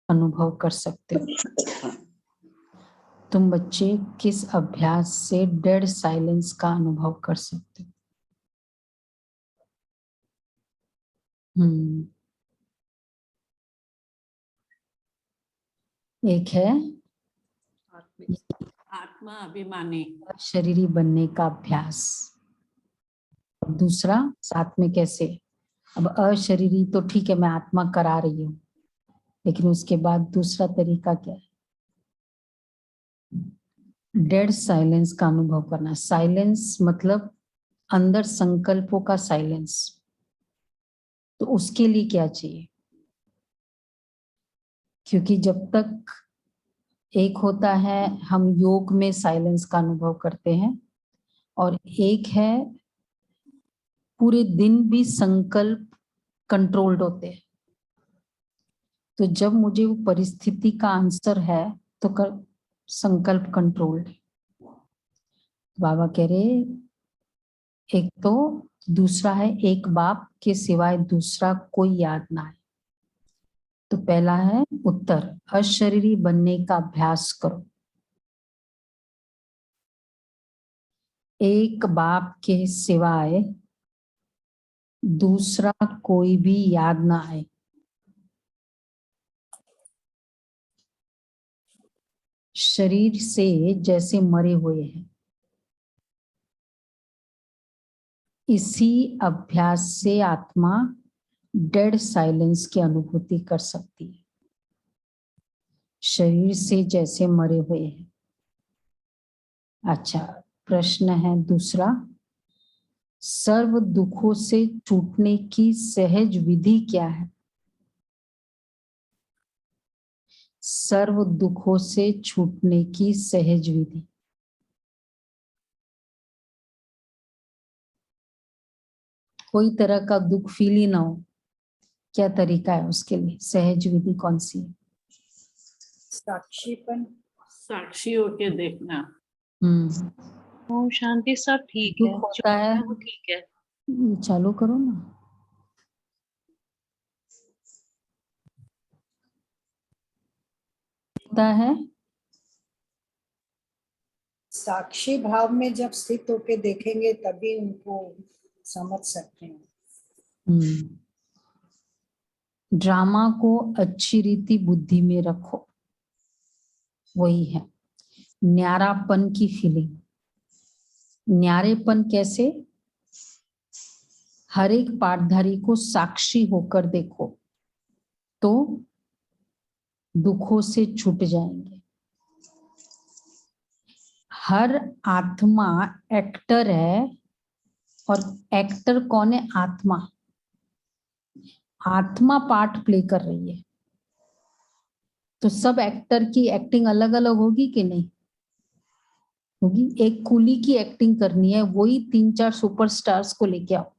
अनुभव कर सकते हो। तुम बच्चे किस अभ्यास से डेड साइलेंस का अनुभव कर सकते हो? एक है आत्मा अभिमानी, शरीरी बनने का अभ्यास। दूसरा साथ में कैसे, अब अशरीरी तो ठीक है, मैं आत्मा करा रही हूँ, लेकिन उसके बाद दूसरा तरीका क्या है? डेड साइलेंस का अनुभव करना। साइलेंस मतलब अंदर संकल्पों का साइलेंस। तो उसके लिए क्या चाहिए? क्योंकि जब तक एक होता है हम योग में साइलेंस का अनुभव करते हैं, और एक है पूरे दिन भी संकल्प कंट्रोल्ड होते हैं। तो जब मुझे वो परिस्थिति का आंसर है तो संकल्प कंट्रोल्ड। बाबा कह रहे एक तो, दूसरा है एक बाप के सिवाय दूसरा कोई याद ना आए। तो पहला है उत्तर, अशरीरी बनने का अभ्यास करो। एक बाप के सिवाय दूसरा कोई भी याद ना आए। शरीर से जैसे मरे हुए हैं। इसी अभ्यास से आत्मा डेड साइलेंस की अनुभूति कर सकती है। शरीर से जैसे मरे हुए हैं। अच्छा, प्रश्न है दूसरा, सर्व दुखों से छूटने की सहज विधि क्या है? सर्व दुखों से छूटने की सहज विधि। कोई तरह का दुख फील ही ना हो, क्या तरीका है उसके लिए? सहज विधि कौन सी है? साक्षीपन, साक्षी होके देखना। ओम शांति सब ठीक है, दुख होता है, वो ठीक है। चालू करो ना। होता है साक्षी भाव में जब स्थित होके देखेंगे तभी उनको समझ सकते हैं। ड्रामा को अच्छी रीति बुद्धि में रखो, वही है न्यारापन की फीलिंग। न्यारेपन कैसे? हर एक पाठधारी को साक्षी होकर देखो तो दुखों से छूट जाएंगे। हर आत्मा एक्टर है, और एक्टर कौन है? आत्मा। आत्मा पार्ट प्ले कर रही है, तो सब एक्टर की एक्टिंग अलग अलग होगी कि नहीं होगी? एक कूली की एक्टिंग करनी है, वही 3-4 सुपरस्टार्स को लेके आओ,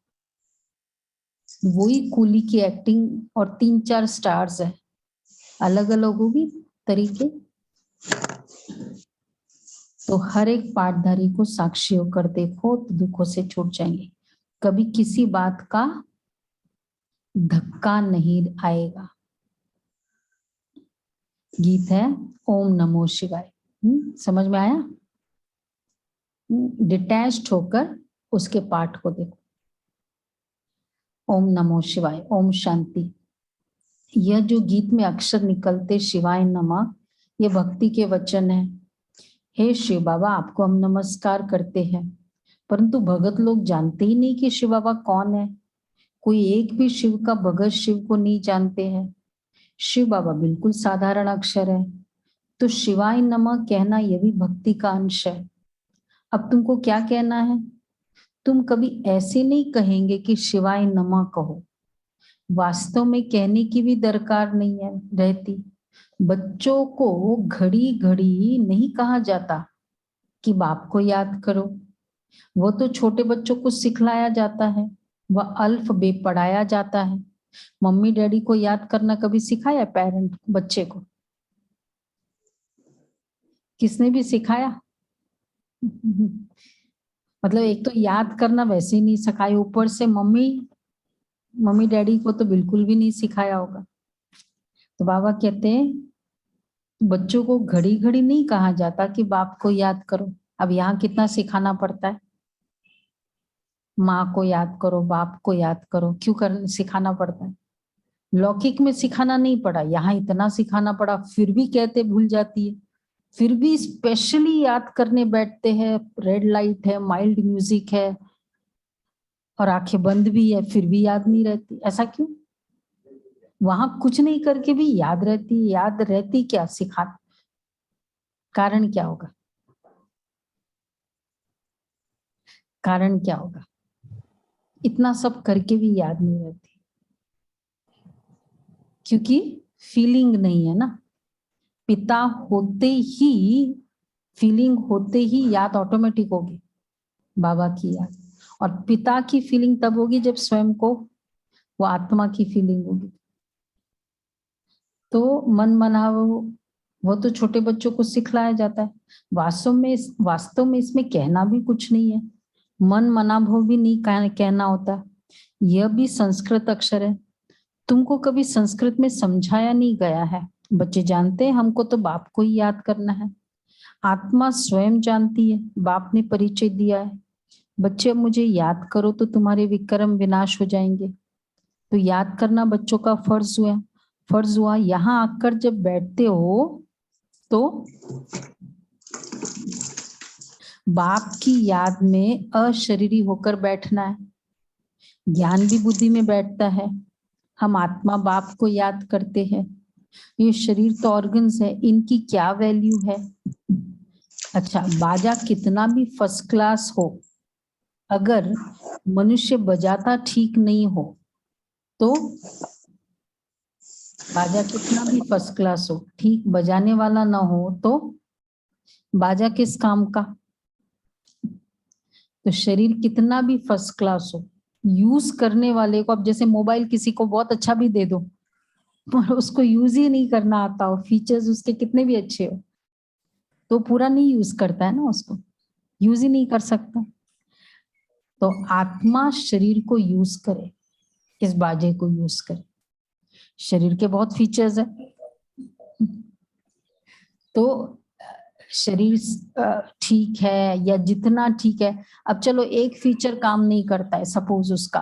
वही कूली की एक्टिंग और 3-4 स्टार्स है, अलग अलग होगी तरीके। तो हर एक पाठधारी को साक्षी होकर देखो तो दुखों से छूट जाएंगे। कभी किसी बात का धक्का नहीं आएगा। गीत है ओम नमो शिवाय। समझ में आया? डिटैच्ड होकर उसके पाठ को देखो। ओम नमो शिवाय, ओम शांति। यह जो गीत में अक्षर निकलते शिवाय नमः, ये भक्ति के वचन है। हे शिव बाबा, आपको हम नमस्कार करते हैं, परंतु भगत लोग जानते ही नहीं कि शिव बाबा कौन है। कोई एक भी शिव का भगत शिव को नहीं जानते हैं। शिव बाबा बिल्कुल साधारण अक्षर है, तो शिवाय नमः कहना यह भी भक्ति का अंश है। अब तुमको क्या कहना है? तुम कभी ऐसे नहीं कहेंगे कि शिवाय नमः कहो, वास्तव में कहने की भी दरकार नहीं है रहती। बच्चों को घड़ी घड़ी नहीं कहा जाता कि बाप को याद करो, वो तो छोटे बच्चों को सिखलाया जाता है, वह अल्फ बे पढ़ाया जाता है। मम्मी डैडी को याद करना कभी सिखाया पेरेंट बच्चे को? किसने भी सिखाया? मतलब एक तो याद करना वैसे ही नहीं सिखाया, ऊपर से मम्मी डैडी को तो बिल्कुल भी नहीं सिखाया होगा। तो बाबा कहते हैं बच्चों को घड़ी घड़ी नहीं कहा जाता कि बाप को याद करो। अब यहाँ कितना सिखाना पड़ता है, माँ को याद करो, बाप को याद करो, क्यों कर सिखाना पड़ता है? लौकिक में सिखाना नहीं पड़ा, यहाँ इतना सिखाना पड़ा, फिर भी कहते भूल जाती है, फिर भी स्पेशली याद करने बैठते हैं। रेड लाइट है, माइल्ड म्यूजिक है और आंखें बंद भी है, फिर भी याद नहीं रहती। ऐसा क्यों? वहां कुछ नहीं करके भी याद रहती। याद रहती क्या? सिखा, कारण क्या होगा? कारण क्या होगा? इतना सब करके भी याद नहीं रहती, क्योंकि फीलिंग नहीं है ना। पिता होते ही, फीलिंग होते ही याद ऑटोमेटिक होगी, बाबा की याद। और पिता की फीलिंग तब होगी जब स्वयं को वो आत्मा की फीलिंग होगी। तो मन मनाव वो तो छोटे बच्चों को सिखलाया जाता है। वास्तव में इसमें कहना भी कुछ नहीं है, मन मनाभव भी नहीं कहना होता। यह भी संस्कृत अक्षर है, तुमको कभी संस्कृत में समझाया नहीं गया है। बच्चे जानते हैं हमको तो बाप को ही याद करना है। आत्मा स्वयं जानती है, बाप ने परिचय दिया है। बच्चे अब मुझे याद करो तो तुम्हारे विक्रम विनाश हो जाएंगे। तो याद करना बच्चों का फर्ज हुआ। यहाँ आकर जब बैठते हो तो बाप की याद में अशरीरी होकर बैठना है। ज्ञान भी बुद्धि में बैठता है। हम आत्मा बाप को याद करते हैं। ये शरीर तो ऑर्गन्स है, इनकी क्या वैल्यू है? अच्छा, बाजा कितना भी फर्स्ट क्लास हो, अगर मनुष्य बजाता ठीक नहीं हो तो, बाजा कितना भी फर्स्ट क्लास हो, ठीक बजाने वाला ना हो तो बाजा किस काम का? तो शरीर कितना भी फर्स्ट क्लास हो, यूज करने वाले को, अब जैसे मोबाइल किसी को बहुत अच्छा भी दे दो पर उसको यूज ही नहीं करना आता हो, फीचर्स उसके कितने भी अच्छे हो, तो पूरा नहीं यूज करता है ना, उसको यूज ही नहीं कर सकता। तो आत्मा शरीर को यूज करे, इस बाजे को यूज करे। शरीर के बहुत फीचर्स है, तो शरीर ठीक है या जितना ठीक है। अब चलो एक फीचर काम नहीं करता है, सपोज उसका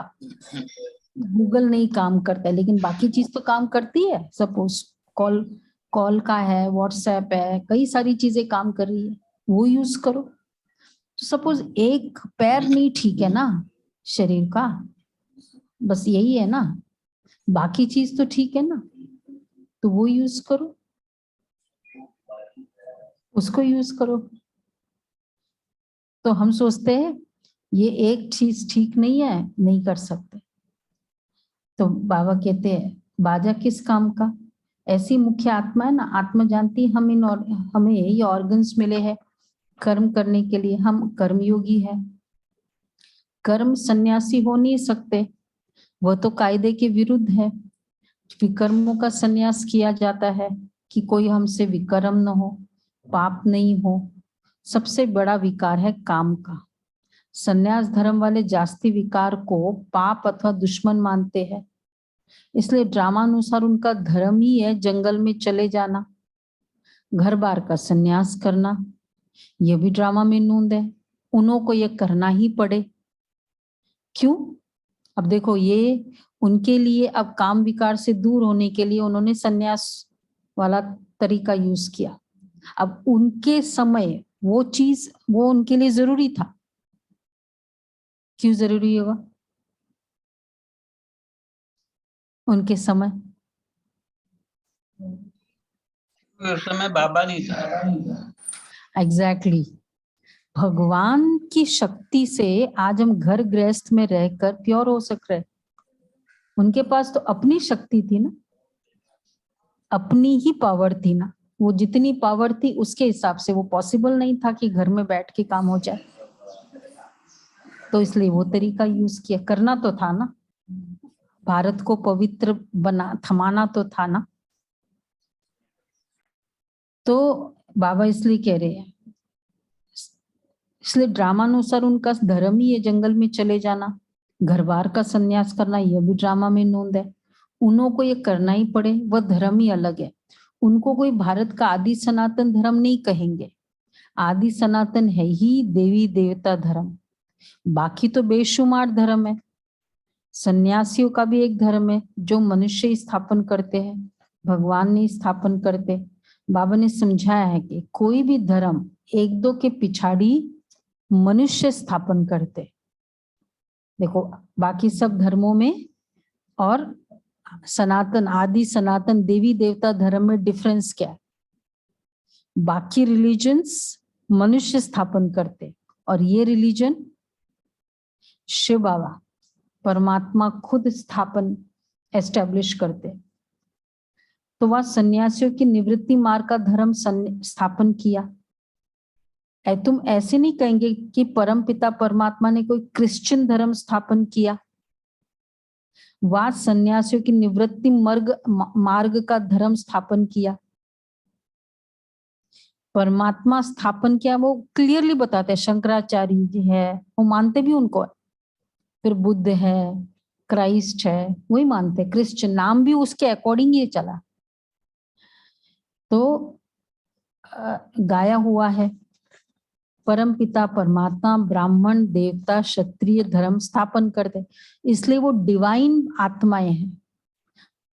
गूगल नहीं काम करता है, लेकिन बाकी चीज तो काम करती है। सपोज कॉल का है, व्हाट्सएप है, कई सारी चीजें काम कर रही है, वो यूज करो। तो सपोज एक पैर नहीं ठीक है ना शरीर का, बस यही है ना, बाकी चीज तो ठीक है ना, तो वो यूज करो, उसको यूज करो। तो हम सोचते हैं ये एक चीज ठीक नहीं है, नहीं कर सकते। तो बाबा कहते हैं बाजा किस काम का? ऐसी मुख्य आत्मा है ना, आत्मा जानती है हमें ये ऑर्गन्स मिले हैं कर्म करने के लिए। हम कर्मयोगी है, कर्म सन्यासी हो नहीं सकते, वह तो कायदे के विरुद्ध है। विकर्मों का सन्यास किया जाता है कि कोई हमसे विकर्म न हो, पाप नहीं हो। सबसे बड़ा विकार है काम का। सन्यास धर्म वाले जास्ती विकार को पाप अथवा दुश्मन मानते हैं, इसलिए ड्रामानुसार उनका धर्म ही है जंगल में चले जाना, घर बार का सन्यास करना। यह भी ड्रामा में नूंद है, उन्हों को यह करना ही पड़े। क्यों? अब देखो, ये उनके लिए अब काम विकार से दूर होने के लिए उन्होंने सन्यास वाला तरीका यूज किया। अब उनके समय वो चीज, वो उनके लिए जरूरी था। क्यों जरूरी होगा उनके समय? उस समय बाबा नहीं था। एग्जैक्टली भगवान की शक्ति से आज हम घर गृहस्थ में रहकर प्योर हो सक रहे। उनके पास तो अपनी शक्ति थी ना, अपनी ही पावर थी ना, वो जितनी पावर थी उसके हिसाब से वो पॉसिबल नहीं था कि घर में बैठ के काम हो जाए, तो इसलिए वो तरीका यूज किया। करना तो था ना, भारत को पवित्र थमाना तो था ना। तो बाबा इसलिए कह रहे हैं, इसलिए ड्रामानुसार उनका धर्म ही है जंगल में चले जाना, घर बार का सन्यास करना, यह भी ड्रामा में नोंद है। उन्हों को ये करना ही पड़े, वह धर्म ही अलग है। उनको कोई भारत का आदि सनातन धर्म नहीं कहेंगे। आदि सनातन है ही देवी देवता धर्म, बाकी तो बेशुमार धर्म है। सन्यासियों का भी एक धर्म है जो मनुष्य ही स्थापन करते हैं, भगवान नहीं स्थापन करते। बाबा ने समझाया है कि कोई भी धर्म एक दो के पिछाड़ी मनुष्य स्थापन करते। देखो बाकी सब धर्मों में और सनातन आदि सनातन देवी देवता धर्म में डिफरेंस क्या है? बाकी रिलीजन्स मनुष्य स्थापन करते और ये रिलीजन शिव बाबा परमात्मा खुद स्थापन एस्टेब्लिश करते। तो वह सन्यासियों की निवृत्ति मार्ग का धर्म स्थापन किया। तुम ऐसे नहीं कहेंगे कि परम पिता परमात्मा ने कोई क्रिश्चियन धर्म स्थापन किया। वह सन्यासियों की निवृत्ति मार्ग का धर्म स्थापन किया। परमात्मा स्थापन किया वो क्लियरली बताते हैं। शंकराचार्य जी है, वो मानते भी उनको है। फिर बुद्ध है, क्राइस्ट है, वही मानते। क्रिश्चियन नाम भी उसके अकॉर्डिंग ही चला। तो गाया हुआ है परम पिता परमात्मा ब्राह्मण देवता क्षत्रिय धर्म स्थापन करते, इसलिए वो डिवाइन आत्माएं हैं,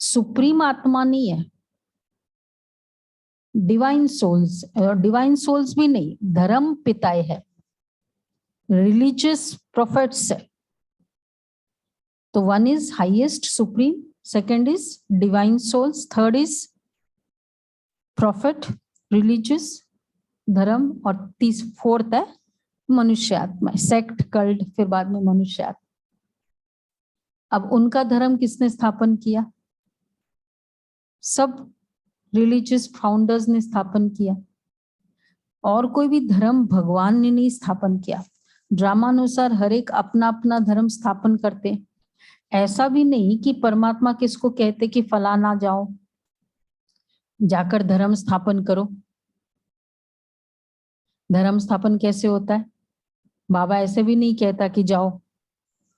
सुप्रीम आत्मा नहीं है। डिवाइन सोल्स, और डिवाइन सोल्स भी नहीं, धर्म पिताएं है, रिलीजियस प्रोफेट्स है। तो one is highest supreme, second is divine souls, third is prophet religious धर्म, और फोर्थ है मनुष्य आत्मा, सेक्ट कल्ट, फिर बाद में मनुष्य आत्मा। अब उनका धर्म किसने स्थापन किया? सब रिलीजियस फाउंडर्स ने स्थापन किया। और कोई भी धर्म भगवान ने नहीं स्थापन किया। ड्रामानुसार हर एक अपना अपना धर्म स्थापन करते। ऐसा भी नहीं कि परमात्मा किसको कहते कि फलाना जाओ जाकर धर्म स्थापन करो। धर्म स्थापन कैसे होता है? बाबा ऐसे भी नहीं कहता कि जाओ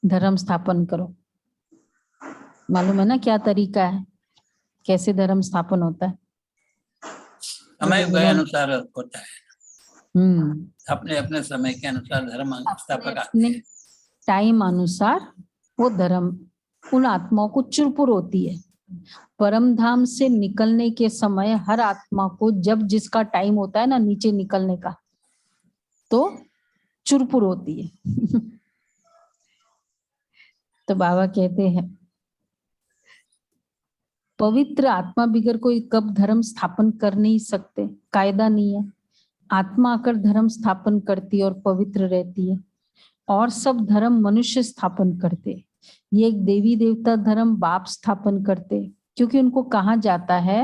धर्म स्थापन करो। मालूम है ना क्या तरीका है, कैसे धर्म स्थापन होता है? समय के अनुसार होता है। अपने अपने समय के अनुसार धर्म स्थापक आते हैं। टाइम अनुसार वो धर्म उन आत्माओं को चुरपुर होती है। परम धाम से निकलने के समय हर आत्मा को जब जिसका टाइम होता है ना नीचे निकलने का, तो चुरपुर होती है। तो बाबा कहते हैं पवित्र आत्मा बिगर कोई कब धर्म स्थापन कर नहीं सकते, कायदा नहीं है। आत्मा आकर धर्म स्थापन करती है और पवित्र रहती है, और सब धर्म मनुष्य स्थापन करते। ये एक देवी देवता धर्म बाप स्थापन करते, क्योंकि उनको कहा जाता है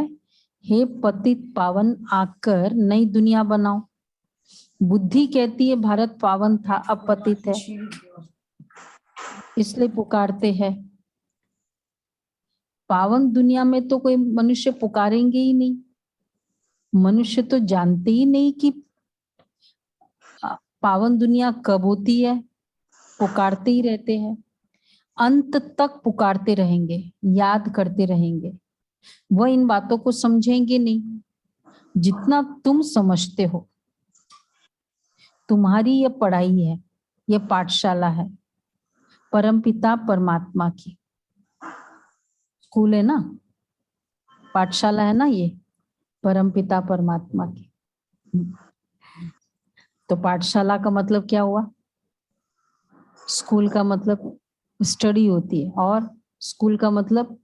हे पतित पावन आकर नई दुनिया बनाओ। बुद्धि कहती है भारत पावन था अब पतित है, इसलिए पुकारते हैं। पावन दुनिया में तो कोई मनुष्य पुकारेंगे ही नहीं। मनुष्य तो जानते ही नहीं कि पावन दुनिया कब होती है, पुकारते ही रहते हैं। अंत तक पुकारते रहेंगे, याद करते रहेंगे। वह इन बातों को समझेंगे नहीं जितना तुम समझते हो। तुम्हारी यह पढ़ाई है, यह पाठशाला है परमपिता परमात्मा की। स्कूल है ना, पाठशाला है ना, ये परमपिता परमात्मा की। तो पाठशाला का मतलब क्या हुआ? स्कूल का मतलब स्टडी होती है, और स्कूल का मतलब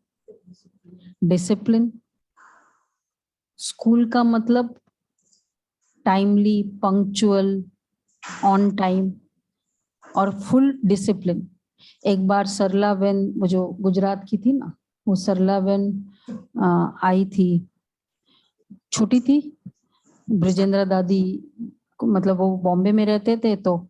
डिसिप्लिन। स्कूल का मतलब टाइमली, पंक्चुअल, ऑन टाइम और फुल डिसिप्लिन। एक बार सरला बहन, वो जो गुजरात की थी ना, वो सरला बहन आई थी, छोटी थी। ब्रजेंद्र दादी मतलब वो बॉम्बे में रहते थे, तो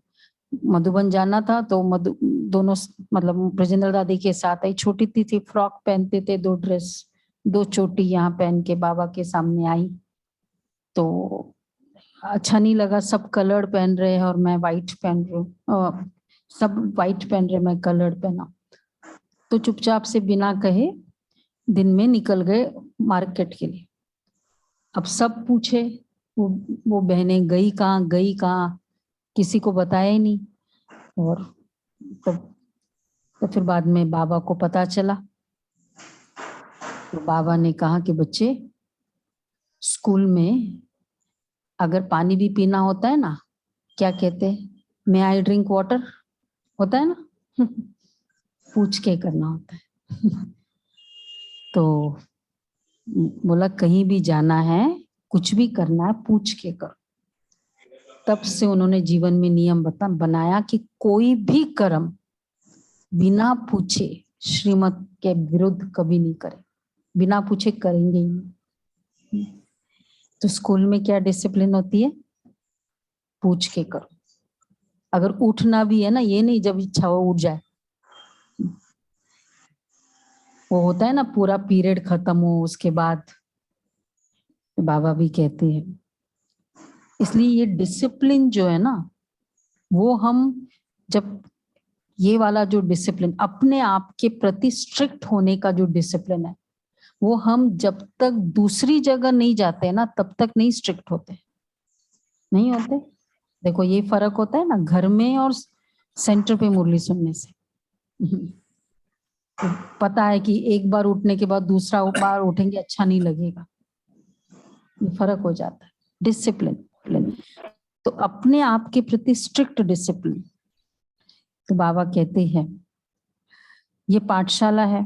मधुबन जाना था, तो दोनों मतलब ब्रजेंद्र दादी के साथ आई। छोटी थी, फ्रॉक पहनते थे, 2 ड्रेस, 2 चोटी यहाँ पहन के बाबा के सामने आई। तो अच्छा नहीं लगा, सब कलर्ड पहन रहे हैं और मैं व्हाइट पहन रही हूँ। सब व्हाइट पहन रहे, मैं कलर्ड पहना। तो चुपचाप से बिना कहे दिन में निकल गए मार्केट के लिए। अब सब पूछे, वो बहनें गई कहाँ, किसी को बताया ही नहीं। और तो फिर बाद में बाबा को पता चला, तो बाबा ने कहा कि बच्चे, स्कूल में अगर पानी भी पीना होता है ना, क्या कहते हैं, मे आई ड्रिंक वाटर, होता है ना पूछ के करना होता है तो बोला कहीं भी जाना है, कुछ भी करना है, पूछ के करो। तब से उन्होंने जीवन में नियम बनाया कि कोई भी कर्म बिना पूछे श्रीमत के विरुद्ध कभी नहीं करें, बिना पूछे करेंगे ही नहीं। तो स्कूल में क्या डिसिप्लिन होती है, पूछ के करो। अगर उठना भी है ना, ये नहीं जब इच्छा हो उठ जाए, वो होता है ना पूरा पीरियड खत्म हो उसके बाद, बाबा भी कहते हैं। इसलिए ये डिसिप्लिन जो है ना, वो हम जब ये वाला जो डिसिप्लिन अपने आप के प्रति स्ट्रिक्ट होने का जो डिसिप्लिन है, वो हम जब तक दूसरी जगह नहीं जाते हैं ना, तब तक नहीं स्ट्रिक्ट होते, नहीं होते। देखो ये फर्क होता है ना घर में और सेंटर पे मुरली सुनने से। तो पता है कि एक बार उठने के बाद दूसरा बार उठेंगे अच्छा नहीं लगेगा, ये फर्क हो जाता है। डिसिप्लिन तो अपने आप के प्रति स्ट्रिक्ट डिसिप्लिन। तो बाबा कहते हैं ये पाठशाला है,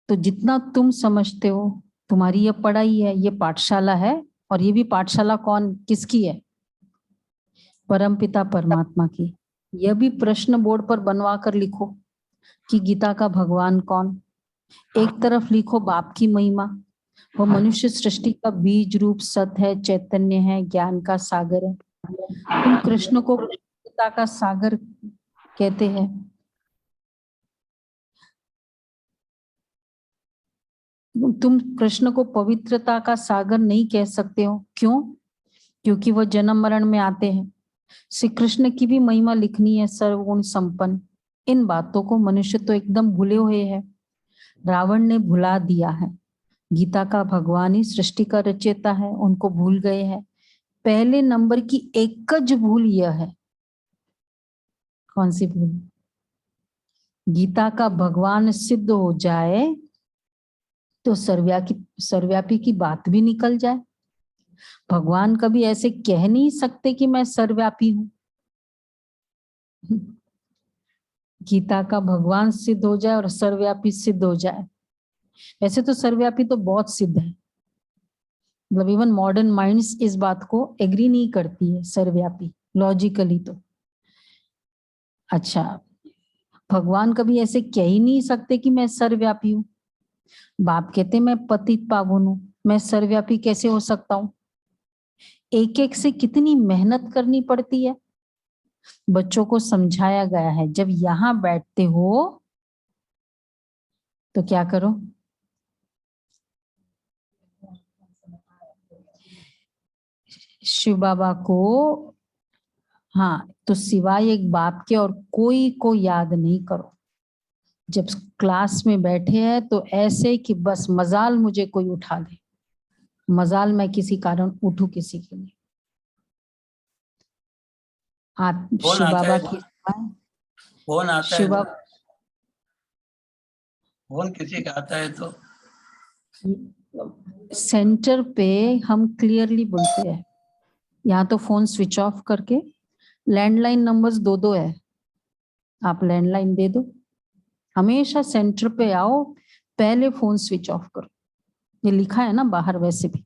तो जितना तुम समझते हो तुम्हारी ये पढ़ाई है, ये पाठशाला है। और ये भी पाठशाला कौन किसकी है, परमपिता परमात्मा की। यह भी प्रश्न बोर्ड पर बनवा कर लिखो कि गीता का भगवान कौन। एक तरफ लिखो बाप की महिमा, वो मनुष्य सृष्टि का बीज रूप सत्य है, चैतन्य है, ज्ञान का सागर है। तुम कृष्ण को गीता का सागर कहते हैं। तुम कृष्ण को पवित्रता का सागर नहीं कह सकते हो, क्यों? क्योंकि वह जन्म मरण में आते हैं। श्री कृष्ण की भी महिमा लिखनी है, सर्वगुण संपन्न। इन बातों को मनुष्य तो एकदम भूले हुए है, रावण ने भुला दिया है। गीता का भगवान ही सृष्टि का रचयिता है, उनको भूल गए हैं। पहले नंबर की एकच भूल यह है, कौन सी भूल? गीता का भगवान सिद्ध हो जाए तो सर्वव्यापी की बात भी निकल जाए। भगवान कभी ऐसे कह नहीं सकते कि मैं सर्वव्यापी हूं। गीता का भगवान सिद्ध हो जाए और सर्वव्यापी सिद्ध हो जाए। वैसे तो सर्वव्यापी तो बहुत सिद्ध है, मतलब इवन मॉडर्न माइंड्स इस बात को एग्री नहीं करती है सर्वव्यापी लॉजिकली। तो अच्छा, भगवान कभी ऐसे कह ही नहीं सकते कि मैं सर्वव्यापी हूं। बाप कहते मैं पतित पावन हूं, मैं सर्वव्यापी कैसे हो सकता हूं? एक एक से कितनी मेहनत करनी पड़ती है। बच्चों को समझाया गया है जब यहां बैठते हो तो क्या करो, शिव बाबा को, हाँ, तो सिवाय एक बाप के और कोई को याद नहीं करो। जब क्लास में बैठे हैं तो ऐसे कि बस मजाल मुझे कोई उठा दे, मजाल मैं किसी कारण उठूं किसी के लिए। आप शिव बाबा की फोन आता है, शिव बाबा फोन किसी का आता है तो सेंटर पे हम क्लियरली बोलते हैं, यहाँ तो फोन स्विच ऑफ करके, लैंडलाइन नंबर्स दो दो है, आप लैंडलाइन दे दो। हमेशा सेंटर पे आओ, पहले फोन स्विच ऑफ करो, ये लिखा है ना बाहर वैसे भी,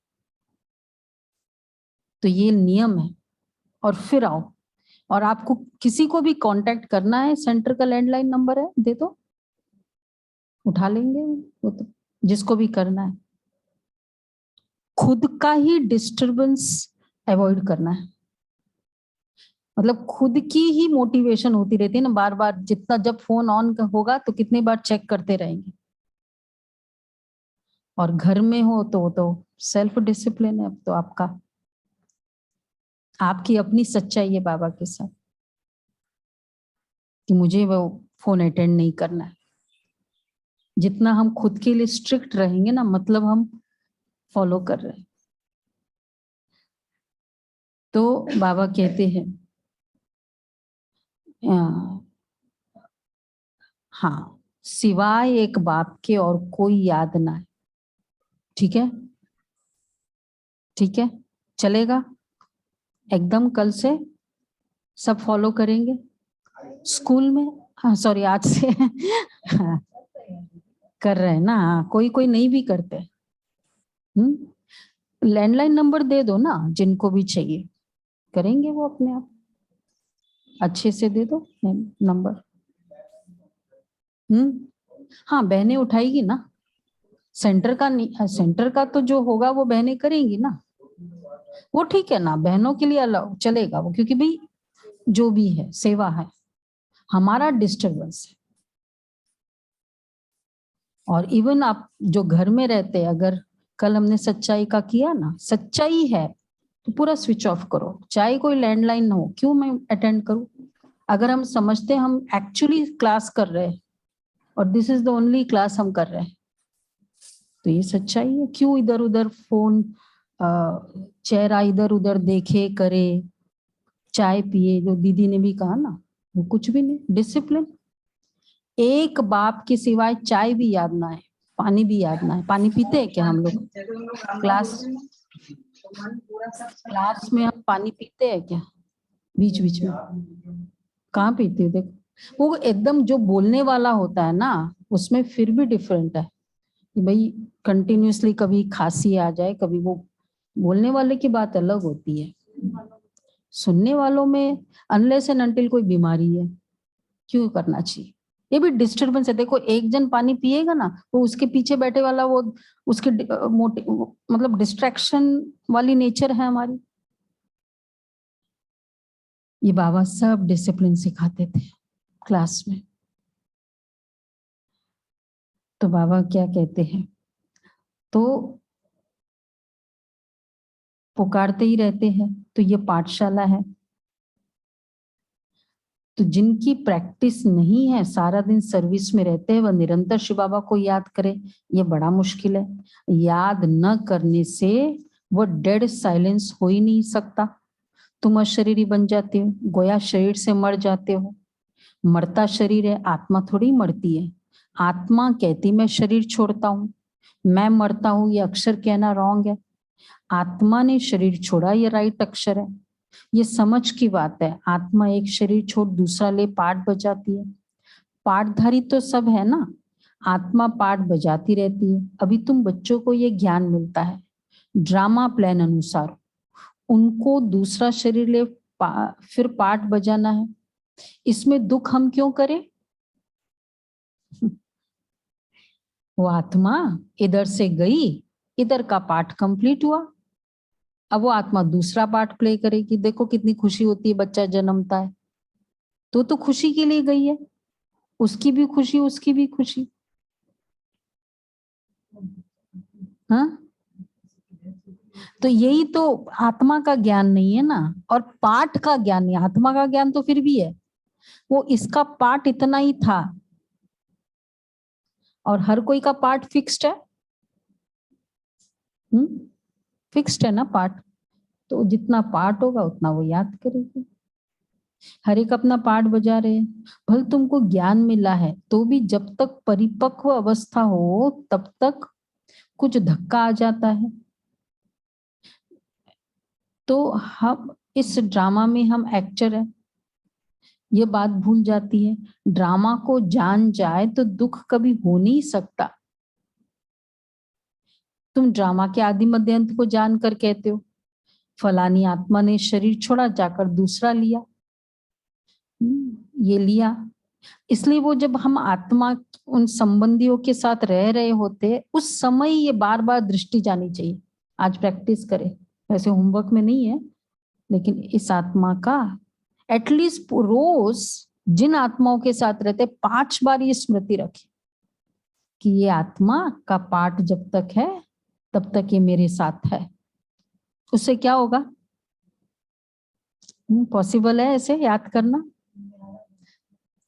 तो ये नियम है। और फिर आओ, और आपको किसी को भी कांटेक्ट करना है, सेंटर का लैंडलाइन नंबर है, दे दो, उठा लेंगे वो तो, जिसको भी करना है। खुद का ही डिस्टरबेंस अवॉइड करना है, मतलब खुद की ही मोटिवेशन होती रहती है ना बार बार। जितना जब फोन ऑन होगा तो कितनी बार चेक करते रहेंगे। और घर में हो तो वो तो सेल्फ डिसिप्लिन है, अब तो आपकी अपनी सच्चाई है बाबा के साथ कि मुझे वो फोन अटेंड नहीं करना है। जितना हम खुद के लिए स्ट्रिक्ट रहेंगे ना, मतलब हम फॉलो कर रहे हैं। तो बाबा कहते हैं हाँ, सिवाय एक बाप के और कोई याद ना है। ठीक है, ठीक है, चलेगा एकदम। कल से सब फॉलो करेंगे स्कूल में। हाँ सॉरी, आज से कर रहे हैं ना। हाँ, कोई कोई नहीं भी करते। लैंडलाइन नंबर दे दो ना, जिनको भी चाहिए करेंगे वो अपने आप। अच्छे से दे दो नंबर। हाँ, बहनें उठाएगी ना। सेंटर का नहीं, सेंटर का तो जो होगा वो बहनें करेंगी ना। वो ठीक है ना, बहनों के लिए अलाउ चलेगा वो, क्योंकि भाई जो भी है सेवा है, हमारा डिस्टरबेंस है। और इवन आप जो घर में रहते हैं, अगर कल हमने सच्चाई का किया ना, सच्चाई है तो पूरा स्विच ऑफ करो, चाहे कोई लैंडलाइन हो, क्यों मैं अटेंड करूं। अगर हम समझते हम एक्चुअली क्लास कर रहे हैं और this is the only class हम कर रहे हैं, तो ये सच्चाई है। क्यों इधर उधर फोन, चेहरा इधर उधर देखे करे, चाय पिए, जो दीदी ने भी कहा ना, वो कुछ भी नहीं। डिसिप्लिन, एक बाप के सिवाय चाय भी याद ना है, पानी भी याद ना है। पानी पीते हैं क्या हम लोग? क्लास में हम पानी पीते हैं क्या? बीच बीच में कहाँ पीते हो? देखो वो एकदम जो बोलने वाला होता है ना, उसमें फिर भी डिफरेंट है कि भाई कंटिन्यूअसली कभी खांसी आ जाए, कभी वो बोलने वाले की बात अलग होती है। सुनने वालों में अनलेस एंड अनटिल कोई बीमारी है, क्यों करना चाहिए? ये भी डिस्टरबेंस है। देखो एक जन पानी पिएगा ना, वो उसके पीछे बैठे वाला वो उसके मतलब डिस्ट्रैक्शन वाली नेचर है हमारी। ये बाबा सब डिसिप्लिन सिखाते थे क्लास में। तो बाबा क्या कहते हैं, तो पुकारते ही रहते हैं। तो ये पाठशाला है। तो जिनकी प्रैक्टिस नहीं है, सारा दिन सर्विस में रहते हैं, वह निरंतर शिव बाबा को याद करे, ये बड़ा मुश्किल है। याद न करने से वो डेड साइलेंस हो ही नहीं सकता। तुम अशरीरी बन जाते हो, गोया शरीर से मर जाते हो। मरता शरीर है, आत्मा थोड़ी मरती है। आत्मा कहती मैं शरीर छोड़ता हूँ, मैं मरता हूँ, ये अक्षर कहना रॉन्ग है। आत्मा ने शरीर छोड़ा, ये राइट अक्षर है। ये समझ की बात है। आत्मा एक शरीर छोड़ दूसरा ले पाठ बजाती है। पाठधारी तो सब है ना, आत्मा पाठ बजाती रहती है। अभी तुम बच्चों को ये ज्ञान मिलता है ड्रामा प्लान अनुसार, उनको दूसरा शरीर ले फिर पाठ बजाना है। इसमें दुख हम क्यों करें? वो आत्मा इधर से गई, इधर का पाठ कंप्लीट हुआ, अब वो आत्मा दूसरा पार्ट प्ले करेगी। देखो कितनी खुशी होती है, बच्चा जन्मता है तो खुशी के लिए गई है, उसकी भी खुशी, उसकी भी खुशी। हाँ, तो यही तो आत्मा का ज्ञान नहीं है ना, और पाठ का ज्ञान नहीं। आत्मा का ज्ञान तो फिर भी है, वो इसका पाठ इतना ही था। और हर कोई का पाठ फिक्स्ड है, फिक्स्ड है ना पाठ। तो जितना पाठ होगा उतना वो याद करेगी। हर एक अपना पाठ बजा रहे हैं। भले तुमको ज्ञान मिला है तो भी जब तक परिपक्व अवस्था हो तब तक कुछ धक्का आ जाता है। तो हम इस ड्रामा में हम एक्टर हैं, ये बात भूल जाती है। ड्रामा को जान जाए तो दुख कभी हो नहीं सकता। तुम ड्रामा के आदि मध्य अंत को जानकर कहते हो फलानी आत्मा ने शरीर छोड़ा, जाकर दूसरा लिया। ये लिया, इसलिए वो जब हम आत्मा उन संबंधियों के साथ रह रहे होते उस समय ये बार बार दृष्टि जानी चाहिए। आज प्रैक्टिस करें, वैसे होमवर्क में नहीं है, लेकिन इस आत्मा का एटलीस्ट रोज जिन आत्माओं के साथ रहते 5 बार ये स्मृति रखें कि ये आत्मा का पाठ जब तक है तब तक ये मेरे साथ है। उससे क्या होगा? पॉसिबल है ऐसे याद करना?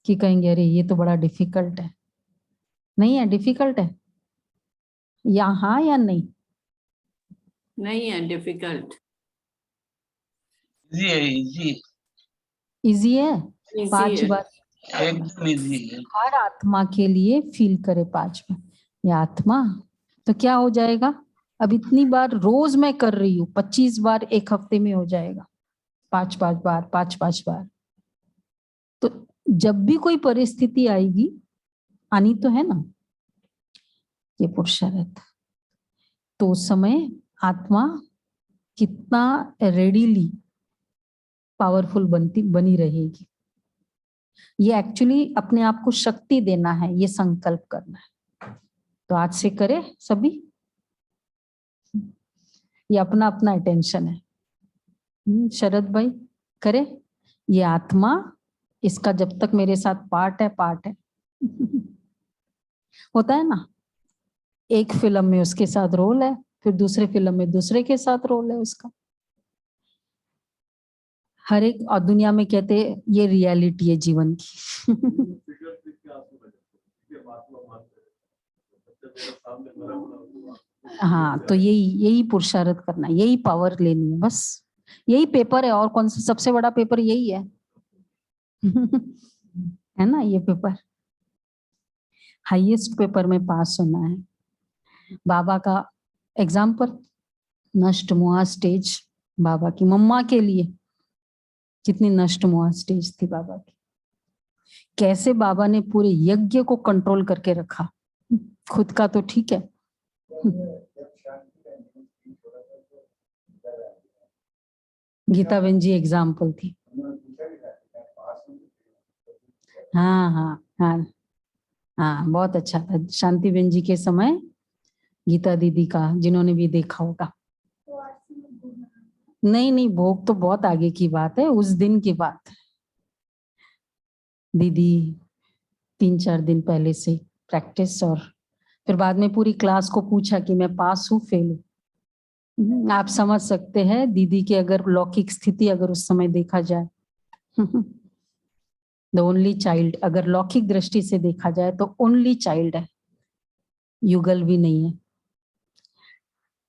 कि कहेंगे अरे ये तो बड़ा डिफिकल्ट है। नहीं है, डिफिकल्ट है या हाँ या नहीं? नहीं है डिफिकल्ट, इजी है, इजी, इजी है। इजी 5 है। बार एकदम इजी है। हर आत्मा के लिए फील करे 5 बार, ये आत्मा, तो क्या हो जाएगा? अब इतनी बार रोज मैं कर रही हूँ, 25 बार एक हफ्ते में हो जाएगा, 5-5 बार, 5-5 बार। तो जब भी कोई परिस्थिति आएगी, आनी तो है ना ये पुरुषार्थ, तो उस समय आत्मा कितना रेडीली पावरफुल बनी रहेगी। ये एक्चुअली अपने आप को शक्ति देना है, ये संकल्प करना है। तो आज से करे सभी, ये अपना अपना अटेंशन है। शरद भाई करे, ये आत्मा, इसका जब तक मेरे साथ पार्ट है होता है ना, एक फिल्म में उसके साथ रोल है, फिर दूसरे फिल्म में दूसरे के साथ रोल है उसका, हर एक, और दुनिया में कहते हैं ये रियलिटी है जीवन की। हाँ, तो यही पुरुषार्थ करना, यही पावर लेनी है, बस यही पेपर है। और कौन सा सबसे बड़ा पेपर यही है? है ना, ये पेपर हाईएस्ट पेपर में पास होना है। बाबा का एग्जाम्पल, नष्ट मुआ स्टेज बाबा की, मम्मा के लिए कितनी नष्ट मुआ स्टेज थी बाबा की, कैसे बाबा ने पूरे यज्ञ को कंट्रोल करके रखा, खुद का तो ठीक है। गीता बहन जी एग्जाम्पल थी। हाँ हाँ हाँ हाँ, बहुत अच्छा था शांति बहन जी के समय, गीता दीदी का, जिन्होंने भी देखा होगा। नहीं नहीं, भोग तो बहुत आगे की बात है, उस दिन की बात। दीदी 3-4 दिन पहले से प्रैक्टिस, और फिर बाद में पूरी क्लास को पूछा कि मैं पास हूँ फेल हूँ। आप समझ सकते हैं दीदी की अगर लौकिक स्थिति अगर उस समय देखा जाए, द ओनली चाइल्ड, अगर लौकिक दृष्टि से देखा जाए तो ओनली चाइल्ड है, युगल भी नहीं है।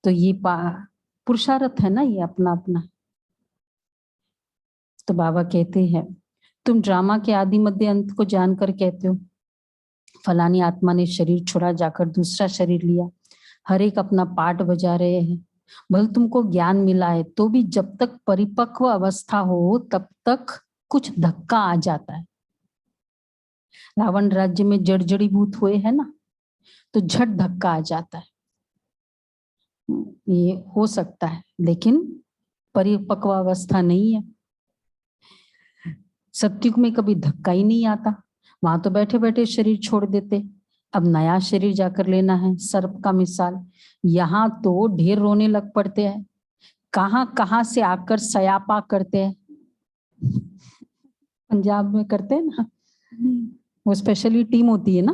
तो ये पुरुषार्थ है ना, ये अपना अपना। तो बाबा कहते हैं तुम ड्रामा के आदि मध्य अंत को जानकर कहते हो फलानी आत्मा ने शरीर छोड़ा, जाकर दूसरा शरीर लिया, हर एक अपना पार्ट बजा रहे हैं। भले तुमको ज्ञान मिला है तो भी जब तक परिपक्व अवस्था हो तब तक कुछ धक्का आ जाता है। रावण राज्य में जड़जड़ीभूत हुए है ना, तो झट धक्का आ जाता है, ये हो सकता है, लेकिन परिपक्व अवस्था नहीं है। सत्युग में कभी धक्का ही नहीं आता, वहां तो बैठे बैठे शरीर छोड़ देते, अब नया शरीर जाकर लेना है। सर्प का मिसाल, यहाँ तो ढेर रोने लग पड़ते हैं, कहाँ कहाँ से आकर सयापा करते हैं। पंजाब में करते हैं ना, वो स्पेशली टीम होती है ना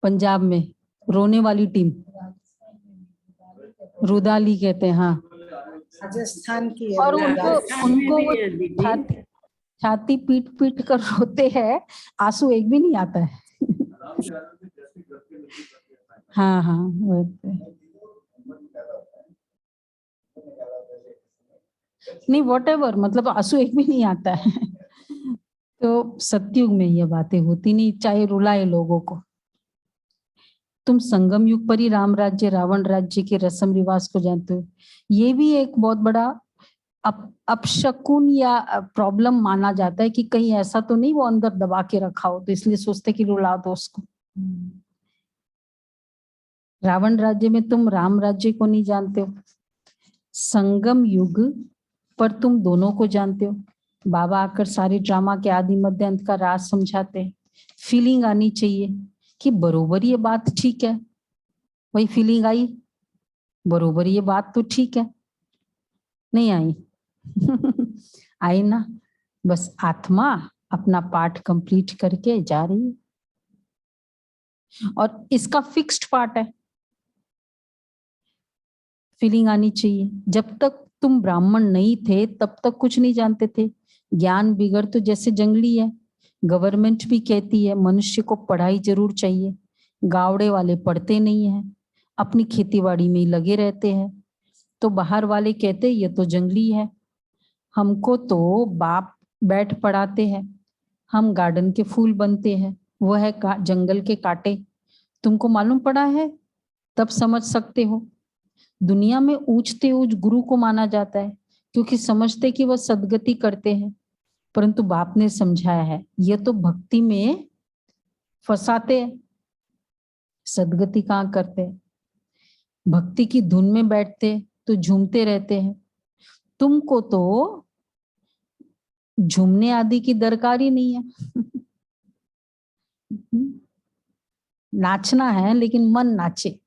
पंजाब में, रोने वाली टीम, रुदाली कहते हैं। हाँ, राजस्थान की है और वो, उनको राजस्थान में उनको भी वो है दीदी। छाती पीट पीट कर रोते हैं, आंसू एक भी नहीं आता है। हाँ हाँ, नहीं व्हाटएवर, मतलब आंसू एक भी नहीं आता है। तो सतयुग में ये बातें होती नहीं, चाहे रुलाए लोगों को। तुम संगम युग पर ही राम राज्य रावण राज्य के रस्म रिवाज को जानते हो, ये भी एक बहुत बड़ा अपशकुन या प्रॉब्लम माना जाता है कि कहीं ऐसा तो नहीं वो अंदर दबा के रखा हो, तो इसलिए सोचते कि रुला दो उसको। रावण राज्य में तुम राम राज्य को नहीं जानते हो, संगम युग पर तुम दोनों को जानते हो। बाबा आकर सारी ड्रामा के आदि मध्य अंत का राज समझाते हैं। फीलिंग आनी चाहिए कि बरोबर ये बात ठीक है, वही फीलिंग आई, बरोबर ये बात तो ठीक है, नहीं आई? आई ना, बस आत्मा अपना पार्ट कंप्लीट करके जा रही है, और इसका फिक्स्ड पार्ट है। फीलिंग आनी चाहिए, जब तक तुम ब्राह्मण नहीं थे तब तक कुछ नहीं जानते थे। ज्ञान बिगड़ तो जैसे जंगली है, गवर्नमेंट भी कहती है मनुष्य को पढ़ाई जरूर चाहिए, गावड़े वाले पढ़ते नहीं हैं, अपनी खेतीबाड़ी में ही लगे रहते हैं। तो बाहर वाले कहते ये तो जंगली है, हमको तो बाप बैठ पढ़ाते हैं, हम गार्डन के फूल बनते हैं, वो है जंगल के कांटे। तुमको मालूम पड़ा है तब समझ सकते हो। दुनिया में ऊंचते ऊंच गुरु को माना जाता है क्योंकि समझते कि वह सद्गति करते हैं, परंतु बाप ने समझाया है ये तो भक्ति में फंसाते हैं, सद्गति कहाँ करते हैं। भक्ति की धुन में बैठते तो झूमते रहते हैं। तुमको तो झूमने आदि की दरकार ही नहीं है। नाचना है लेकिन मन नाचे,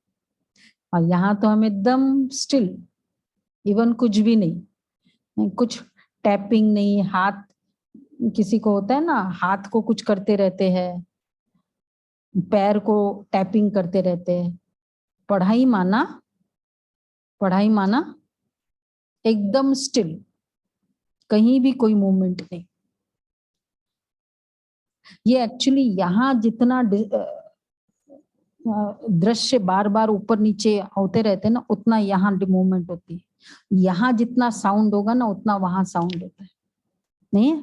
और यहाँ तो हम एकदम स्टिल, इवन कुछ भी नहीं, कुछ टैपिंग नहीं, हाथ किसी को होता है ना, हाथ को कुछ करते रहते हैं, पैर को टैपिंग करते रहते हैं। पढ़ाई माना एकदम स्टिल, कहीं भी कोई मूवमेंट नहीं। ये एक्चुअली यहाँ जितना दृश्य बार बार ऊपर नीचे होते रहते हैं ना, उतना यहाँ मूवमेंट होती है। यहाँ जितना साउंड होगा ना उतना वहां साउंड होता है, नहीं है?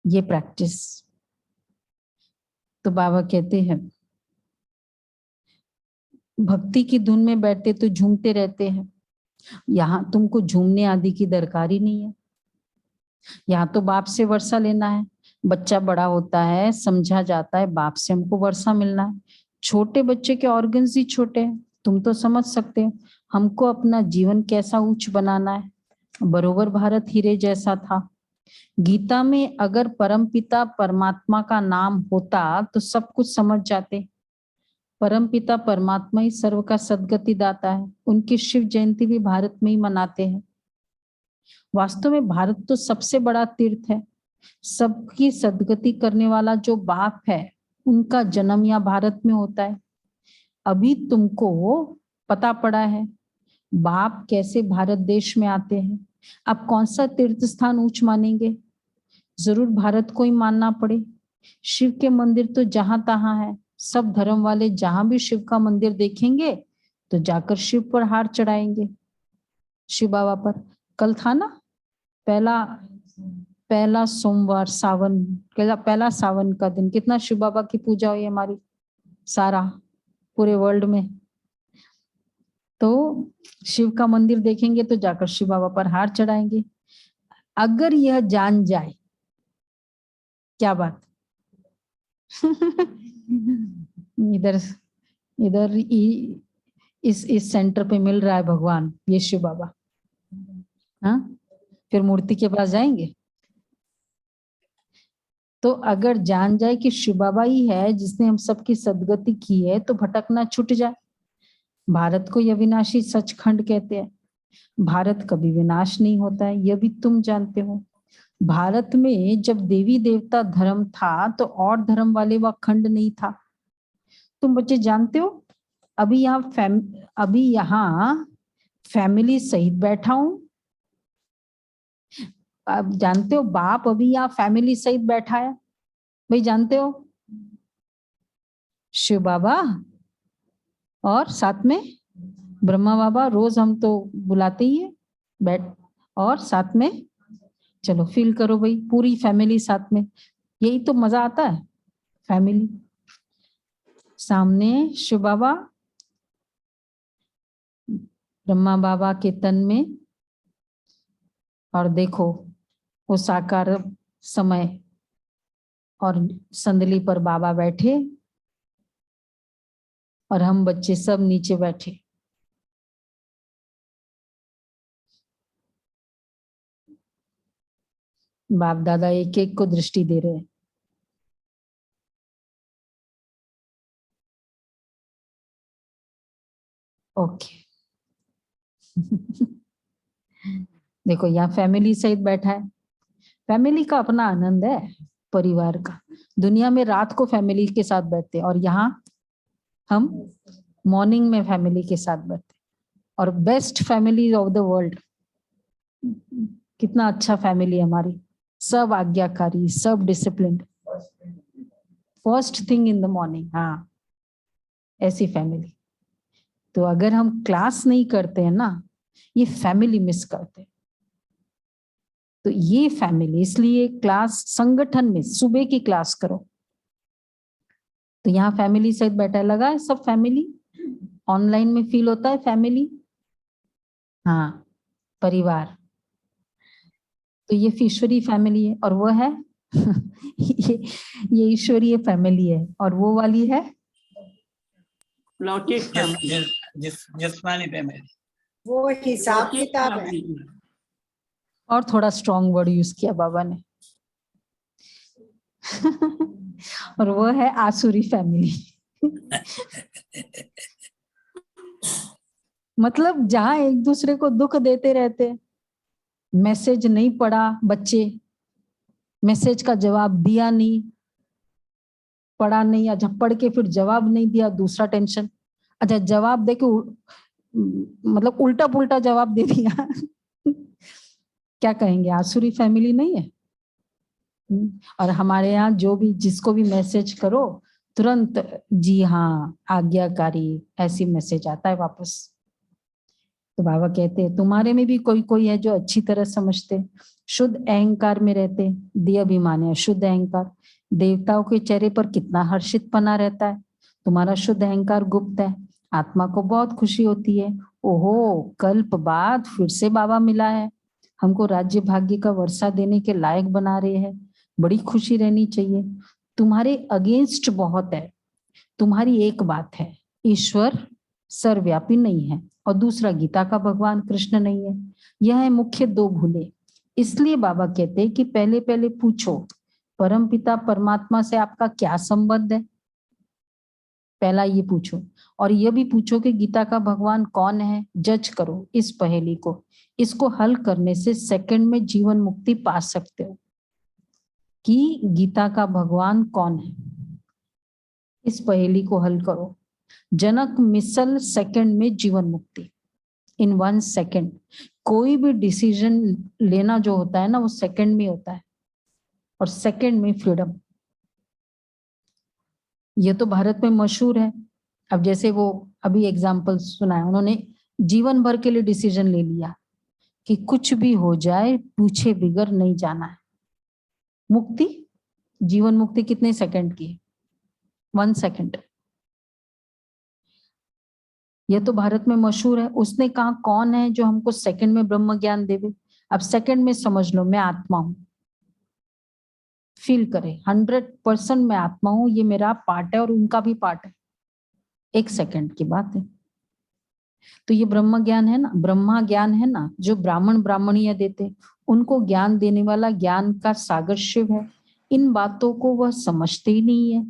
ये प्रैक्टिस। तो बाबा कहते हैं भक्ति की धुन में बैठते तो झूमते रहते हैं। यहाँ तुमको झूमने आदि की दरकार ही नहीं है। यहाँ तो बाप से वर्षा लेना है। बच्चा बड़ा होता है, समझा जाता है, बाप से हमको वर्षा मिलना है। छोटे बच्चे के ऑर्गन्स ही छोटे हैं, तुम तो समझ सकते हो। हमको अपना जीवन कैसा ऊंच बनाना है। बरोबर भारत हीरे जैसा था। गीता में अगर परमपिता परमात्मा का नाम होता तो सब कुछ समझ जाते। परमपिता परमात्मा ही सर्व का सद्गति दाता है। उनकी शिव जयंती भी भारत में ही मनाते हैं। वास्तव में भारत तो सबसे बड़ा तीर्थ है। सबकी सद्गति करने वाला जो बाप है उनका जन्म यहाँ भारत में होता है। अभी तुमको पता पड़ा है बाप कैसे भारत देश में आते हैं। अब कौन सा तीर्थ स्थान ऊंच मानेंगे? जरूर भारत को ही मानना पड़े। शिव के मंदिर तो जहां तहां है। सब धर्म वाले जहां भी शिव का मंदिर देखेंगे तो जाकर शिव पर हार चढ़ाएंगे, शिव बाबा पर। कल था ना पहला सोमवार सावन, पहला सावन का दिन। कितना शिव बाबा की पूजा हुई हमारी सारा पूरे वर्ल्ड में। तो शिव का मंदिर देखेंगे तो जाकर शिव बाबा पर हार चढ़ाएंगे। अगर यह जान जाए, क्या बात इधर इस सेंटर पे मिल रहा है भगवान, ये शिव बाबा। हाँ, फिर मूर्ति के पास जाएंगे। तो अगर जान जाए कि शिव बाबा ही है जिसने हम सबकी सद्गति की है तो भटकना छूट जाए। भारत को अविनाशी सचखंड कहते हैं। भारत कभी विनाश नहीं होता है, यह भी तुम जानते हो। भारत में जब देवी देवता धर्म था तो और धर्म वाले वह खंड नहीं था। तुम बच्चे जानते हो अभी यहाँ फैमिली सहित बैठा हूं। आप जानते हो बाप अभी यहाँ फैमिली सहित बैठा है। भाई जानते हो शिव बाबा और साथ में ब्रह्मा बाबा, रोज हम तो बुलाते ही है बैठ, और साथ में चलो फील करो भाई पूरी फैमिली साथ में। यही तो मजा आता है, फैमिली सामने शिव बाबा, ब्रह्मा बाबा के तन में, और देखो वो साकार समय और संदली पर बाबा बैठे और हम बच्चे सब नीचे बैठे। बाप दादा एक एक को दृष्टि दे रहे हैं। ओके देखो यहाँ फैमिली सहित बैठा है। फैमिली का अपना आनंद है, परिवार का। दुनिया में रात को फैमिली के साथ बैठते हैं और यहाँ हम मॉर्निंग में फैमिली के साथ बैठते हैं। और best family of the world. कितना अच्छा फैमिली है हमारी। सब आज्ञाकारी, सब discipline. First thing in the morning. हाँ, ऐसी फैमिली। तो अगर हम क्लास नहीं करते हैं ना, ये फैमिली मिस करते हैं। तो ये फैमिली, इसलिए क्लास संगठन में सुबह की क्लास करो। तो यहाँ फैमिली सहित बैठा लगा है सब फैमिली, ऑनलाइन में फील होता है फैमिली। हाँ, परिवार। तो ये ईश्वरीय फैमिली है, और वो है ये ईश्वरीय फैमिली है, और वो वाली है लौकिक family. जिस्मानी फैमिली। वो हिसाब लौकिक किताब है। family. और थोड़ा स्ट्रॉन्ग वर्ड यूज किया बाबा ने और वो है आसुरी फैमिली। मतलब जहां एक दूसरे को दुख देते रहते, मैसेज नहीं पढ़ा बच्चे, मैसेज का जवाब दिया नहीं, पढ़ा नहीं, अच्छा पढ़ के फिर जवाब नहीं दिया, दूसरा टेंशन। अच्छा जवाब दे के मतलब उल्टा पुल्टा जवाब दे दिया क्या कहेंगे, आसुरी फैमिली नहीं है। और हमारे यहाँ जो भी जिसको भी मैसेज करो तुरंत जी हाँ आज्ञाकारी, ऐसी मैसेज आता है वापस। तो बाबा कहते हैं तुम्हारे में भी कोई कोई है जो अच्छी तरह समझते, शुद्ध अहंकार में रहते, देह अभिमान है शुद्ध अहंकार। देवताओं के चेहरे पर कितना हर्षित पना रहता है, तुम्हारा शुद्ध अहंकार गुप्त है। आत्मा को बहुत खुशी होती है, ओहो कल्प बाद फिर से बाबा मिला है, हमको राज्य भाग्य का वर्षा देने के लायक बना रहे हैं, बड़ी खुशी रहनी चाहिए। तुम्हारे अगेंस्ट बहुत है, तुम्हारी एक बात है, ईश्वर सर्वव्यापी नहीं है, और दूसरा गीता का भगवान कृष्ण नहीं है। यह है मुख्य दो भूले। इसलिए बाबा कहते हैं कि पहले पहले पूछो परमपिता परमात्मा से आपका क्या संबंध है, पहला ये पूछो। और ये भी पूछो कि गीता का भगवान कौन है, जज करो इस पहेली को। इसको हल करने से सेकंड में जीवन मुक्ति पा सकते हो कि गीता का भगवान कौन है। इस पहेली को हल करो, जनक मिसल सेकंड में जीवन मुक्ति, इन 1 सेकंड। कोई भी डिसीजन लेना जो होता है ना वो सेकंड में होता है, और सेकंड में फ्रीडम। ये तो भारत में मशहूर है। अब जैसे वो अभी एग्जाम्पल सुना है, उन्होंने जीवन भर के लिए डिसीजन ले लिया कि कुछ भी हो जाए पूछे बिगर नहीं जाना है। मुक्ति, जीवन मुक्ति कितने सेकंड की है, 1 सेकंड। ये तो भारत में मशहूर है। उसने कहा कौन है जो हमको सेकंड में ब्रह्म ज्ञान देवे। अब सेकंड में समझ लो मैं आत्मा हूं, फील करे 100% मैं आत्मा हूं, ये मेरा पार्ट है और उनका भी पार्ट है, 1 सेकंड की बात है। तो ये ब्रह्म ज्ञान है ना, ब्रह्मा ज्ञान है ना, जो ब्राह्मण ब्राह्मणियां देते, उनको ज्ञान देने वाला ज्ञान का सागर शिव है। इन बातों को वह समझते ही नहीं है,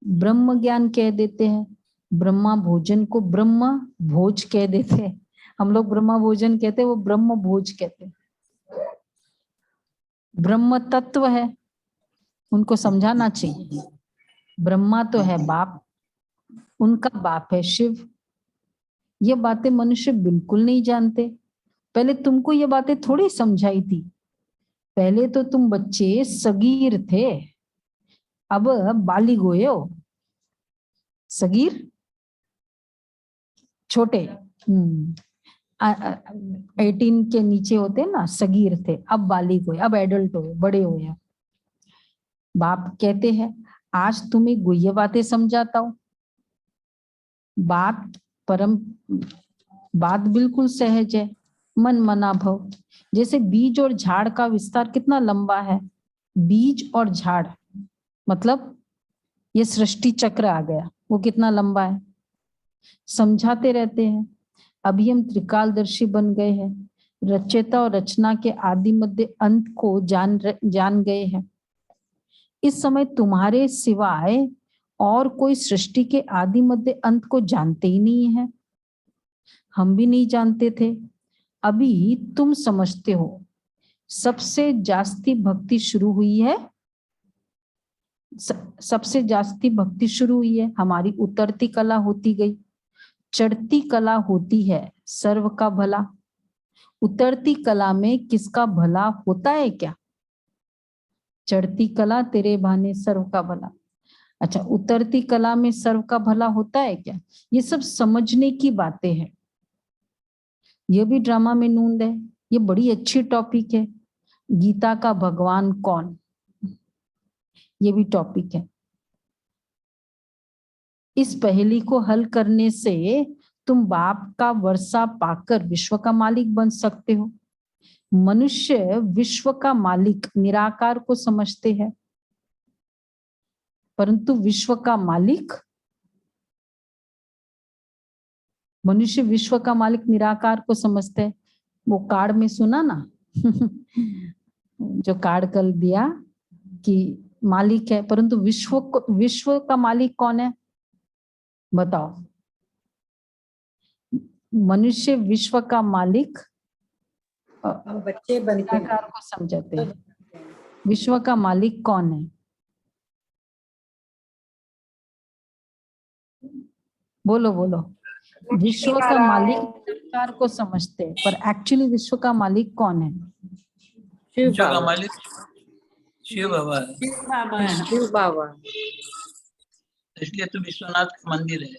ब्रह्म ज्ञान कह देते हैं। ब्रह्मा भोजन को ब्रह्म भोज कह देते हैं। हम लोग ब्रह्मा भोजन कहते हैं, वो ब्रह्म भोज कहते हैं। ब्रह्म तत्व है, उनको समझाना चाहिए। ब्रह्मा तो है बाप, उनका बाप है शिव। ये बातें मनुष्य बिल्कुल नहीं जानते। पहले तुमको ये बातें थोड़ी समझाई थी, पहले तो तुम बच्चे सगीर थे, अब बालिग हुए हो। सगीर छोटे 18 के नीचे होते ना, सगीर थे, अब बालिग हुए, अब एडल्ट हुए, बड़े हुए। बाप कहते हैं आज तुम्हें गुह्य बातें समझाता हूं। बात बिल्कुल सहज है, मन मना भव। जैसे बीज और झाड़ का विस्तार कितना लंबा है, बीज और झाड़ मतलब ये सृष्टि चक्र आ गया, वो कितना लंबा है, समझाते रहते हैं। अभी हम त्रिकालदर्शी बन गए हैं, रचयिता और रचना के आदि मध्य अंत को जान गए हैं। इस समय तुम्हारे सिवाय और कोई सृष्टि के आदि मध्य अंत को जानते ही नहीं है, हम भी नहीं जानते थे, अभी तुम समझते हो। सबसे जास्ती भक्ति शुरू हुई है, सबसे जास्ती भक्ति शुरू हुई है, हमारी उतरती कला होती गई, चढ़ती कला होती है सर्व का भला। उतरती कला में किसका भला होता है क्या, चढ़ती कला तेरे बहाने सर्व का भला। अच्छा, उतरती कला में सर्व का भला होता है क्या? ये सब समझने की बातें हैं। ये भी ड्रामा में नूंद है। ये बड़ी अच्छी टॉपिक है। गीता का भगवान कौन, ये भी टॉपिक है। इस पहेली को हल करने से तुम बाप का वर्षा पाकर विश्व का मालिक बन सकते हो। मनुष्य विश्व का मालिक निराकार को समझते हैं, परंतु विश्व का मालिक, मनुष्य विश्व का मालिक निराकार को समझते हैं। वो कार्ड में सुना ना जो कार्ड कल दिया कि मालिक है, परंतु विश्व का मालिक कौन है बताओ? मनुष्य विश्व का मालिक हम बच्चे बनते हैं। निराकार को समझते हैं। विश्व का मालिक कौन है? बोलो बोलो। विश्व का मालिक निराकार को समझते हैं, पर एक्चुअली विश्व का मालिक कौन है? विश्व का मालिक शिव बाबा है, बाबा है। शिव बाबा, इसलिए तो विश्वनाथ का मंदिर है।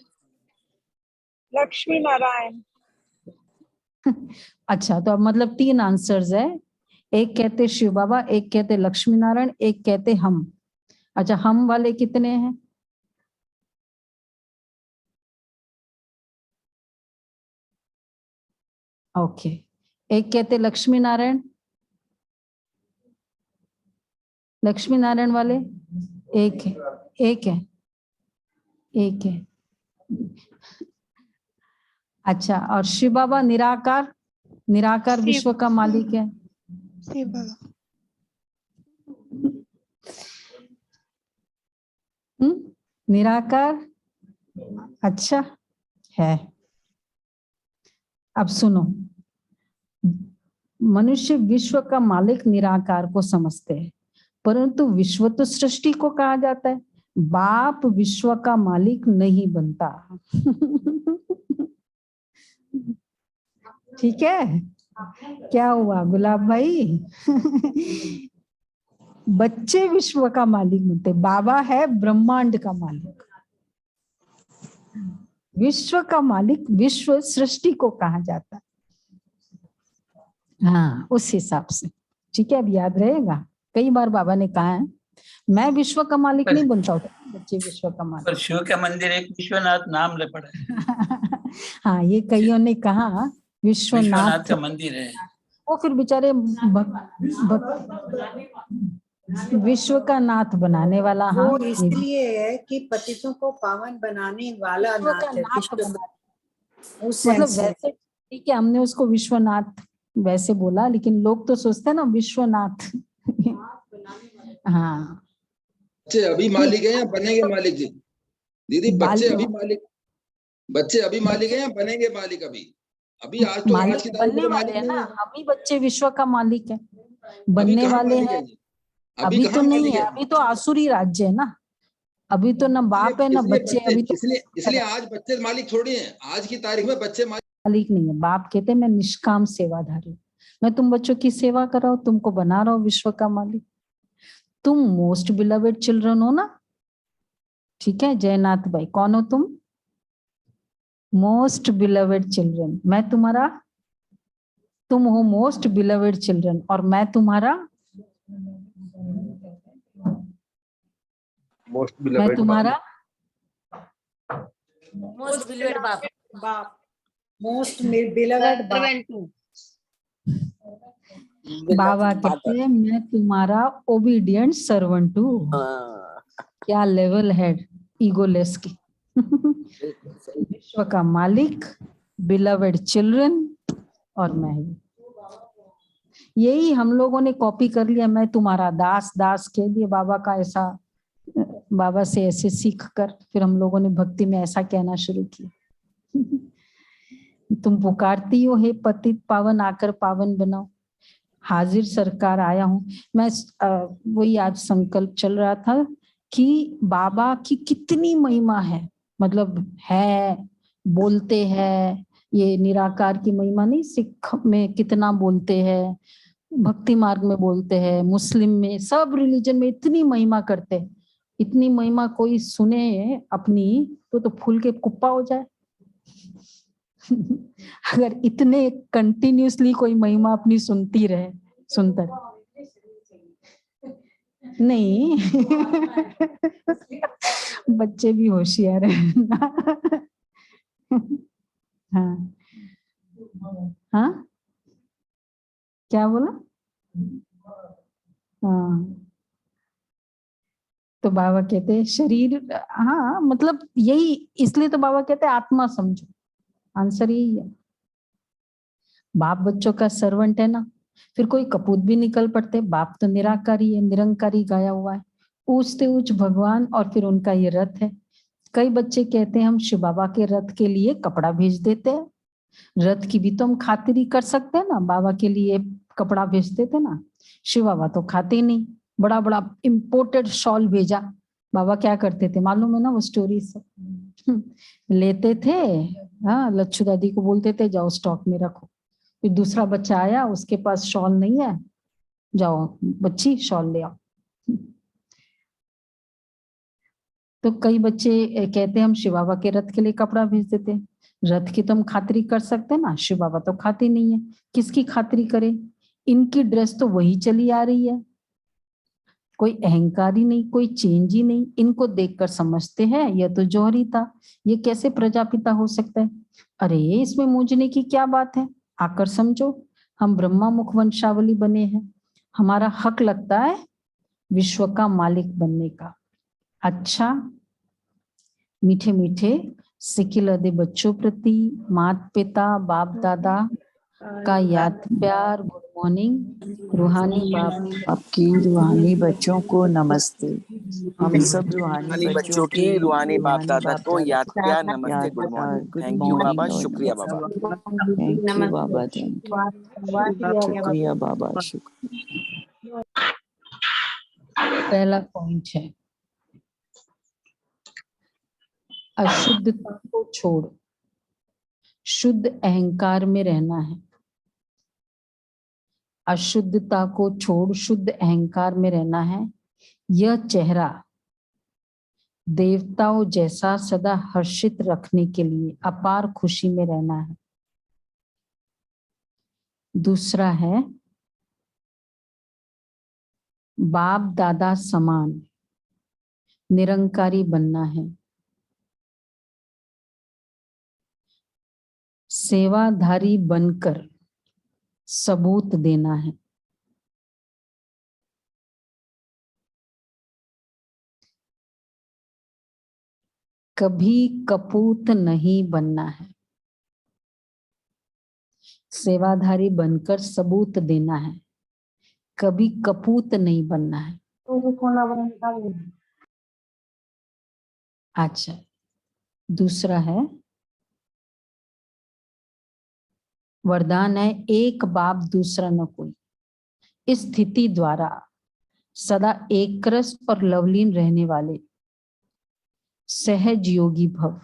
लक्ष्मी नारायण। अच्छा, तो अब मतलब 3 आंसर्स है। एक कहते शिव बाबा, एक कहते लक्ष्मी नारायण, एक कहते हम। अच्छा, हम वाले कितने हैं? ओके, एक कहते लक्ष्मी नारायण। लक्ष्मी नारायण वाले एक है, एक है, एक है। अच्छा, और शिव बाबा निराकार, निराकार शिव- विश्व का मालिक है। शिव बाबा। निराकार अच्छा है। अब सुनो, मनुष्य विश्व का मालिक निराकार को समझते हैं, परंतु विश्व तो सृष्टि को कहा जाता है। बाप विश्व का मालिक नहीं बनता। ठीक है, क्या हुआ गुलाब भाई? बच्चे विश्व का मालिक बनते, बाबा है ब्रह्मांड का मालिक। विश्व का मालिक विश्व सृष्टि को कहा जाता है। हाँ, उस हिसाब से ठीक है, अब याद रहेगा। कई बार बाबा ने कहा है मैं विश्व का मालिक नहीं बनता होता, बच्चे विश्व का मालिक। पर शिव का मंदिर एक विश्वनाथ नाम ले पड़ा है। हाँ, ये कईयों ने कहा विश्वनाथ विश्वनाथ का मंदिर है। वो फिर बेचारे विश्व का नाथ बनाने वाला। हाँ, वो इसलिए है कि पतितों को पावन बनाने वाला विश्व का नाथ है। नाथ विश्व बना, उस मतलब सेंस से। वैसे ठीक है, हमने उसको विश्वनाथ वैसे बोला, लेकिन लोग तो सोचते हैं ना विश्वनाथ। हाँ, बच्चे अभी मालिक हैं या बनेंगे मालिक जी? दीदी बच्चे अभी मालिक हैं या बनेंगे मालिक? अभी आज तो आज की मालिक तारीख में बनने तो वाले मालिक हैं नहीं ना, है। हम ही बच्चे विश्व का मालिक है। अभी बनने कहाँ वाले मालिक हैं। है जी? अभी तो कहाँ नहीं मालिक है, है? अभी तो आसुरी राज्य है ना। अभी तो ना बाप है ना इसलिए बच्चे, बच्चे अभी तो इसलिए आज बच्चे मालिक थोड़ी हैं। आज की तारीख में बच्चे मालिक नहीं है। बाप कहते मैं निष्काम सेवाधारी हूँ, मैं तुम बच्चों की सेवा कर रहा हूँ, तुमको बना रहा हूँ विश्व का मालिक। तुम मोस्ट बिलवेड चिल्ड्रन हो ना, ठीक है जयनाथ भाई, कौन हो तुम? Most beloved children. मैं तुम्हारा, तुम हो मोस्ट बिलवेड चिल्ड्रन, और मैं तुम्हारा मैं तुम्हारा मोस्ट बिलवेड बाप, बाप, मोस्ट बिलवेड बाप। बाबा कहते हैं मैं तुम्हारा ओबीडियंट सर्वेंट हूँ। क्या लेवल है ईगोलेस की। विश्व का मालिक, बिलवेड चिल्ड्रन, और मैं ही। यही हम लोगों ने कॉपी कर लिया, मैं तुम्हारा दास। दास कह दिए बाबा का, ऐसा बाबा से ऐसे सीख कर फिर हम लोगों ने भक्ति में ऐसा कहना शुरू किया। तुम पुकारती हो हे पतित पावन, आकर पावन बनाओ। हाजिर सरकार आया हूं मैं। वही आज संकल्प चल रहा था कि बाबा की कितनी महिमा है, मतलब है, बोलते हैं। ये निराकार की महिमा नहीं, सिख में कितना बोलते हैं, भक्ति मार्ग में बोलते हैं, मुस्लिम में, सब रिलीजन में इतनी महिमा करते हैं, इतनी महिमा कोई सुने अपनी तो फूल के कुप्पा हो जाए। अगर इतने कंटिन्यूसली कोई महिमा अपनी सुनती रहे, सुनता नहीं। बच्चे भी होशियार हैं। हाँ हाँ, क्या बोला? हाँ, तो बाबा कहते हैं शरीर, हाँ मतलब यही, इसलिए तो बाबा कहते हैं आत्मा समझो। आंसर यही है। बाप बच्चों का सर्वेंट है ना, फिर कोई कपूत भी निकल पड़ते। बाप तो निराकारी है, निरंकारी गाया हुआ है, ऊंचते ऊंच भगवान, और फिर उनका ये रथ है। कई बच्चे कहते हैं हम शिव बाबा के रथ के लिए कपड़ा भेज देते हैं। रथ की भी तो हम खातिरी कर सकते हैं ना, बाबा के लिए कपड़ा भेज देते ना। शिव बाबा तो खाते नहीं, बड़ा बड़ा इम्पोर्टेड शॉल भेजा। बाबा क्या करते थे मालूम है ना वो स्टोरी सब। लेते थे, हाँ, लच्छू दादी को बोलते थे जाओ स्टॉक में रखो। फिर दूसरा बच्चा आया, उसके पास शॉल नहीं है, जाओ बच्ची शॉल ले आओ। तो कई बच्चे कहते हैं हम शिव बाबा के रथ के लिए कपड़ा भेज देते। रथ की तो हम खातिरी कर सकते हैं ना, शिव बाबा तो खाते नहीं है, किसकी खातिरी करे? इनकी ड्रेस तो वही चली आ रही है, कोई अहंकार ही नहीं, कोई चेंज ही नहीं। इनको देखकर समझते हैं यह तो जौहरी था, ये कैसे प्रजापिता हो सकता है? अरे इसमें मूंझने की क्या बात है, आकर समझो। हम ब्रह्मा मुख वंशावली बने हैं, हमारा हक लगता है विश्व का मालिक बनने का। अच्छा, मीठे मीठे सिकिल अदे बच्चों प्रति माता पिता बाप दादा का याद प्यार, गुड मॉर्निंग। रूहानी बाप आपकी रूहानी बच्चों को नमस्ते। हम सब रूहानी बच्चों के रूहानी बाप दादा को याद प्यार याद नमस्ते good morning. Good thank you बाबा, मॉर्निंग। शुक्रिया बाबा। थैंक यू बाबा, थैंक यू, शुक्रिया बाबा, शुक्रिया। पहला पॉइंट है अशुद्धता को छोड़ शुद्ध अहंकार में रहना है। अशुद्धता को छोड़ शुद्ध अहंकार में रहना है। यह चेहरा देवताओं जैसा सदा हर्षित रखने के लिए अपार खुशी में रहना है। दूसरा है बाप दादा समान निरंकारी बनना है। सेवाधारी बनकर सबूत देना है। कभी कपूत नहीं बनना है। सेवाधारी बनकर सबूत देना है, कभी कपूत नहीं बनना है। अच्छा, दूसरा है वरदान है एक बाप दूसरा न कोई। इस स्थिति द्वारा सदा एक रस और लवलीन रहने वाले सहज योगी भव।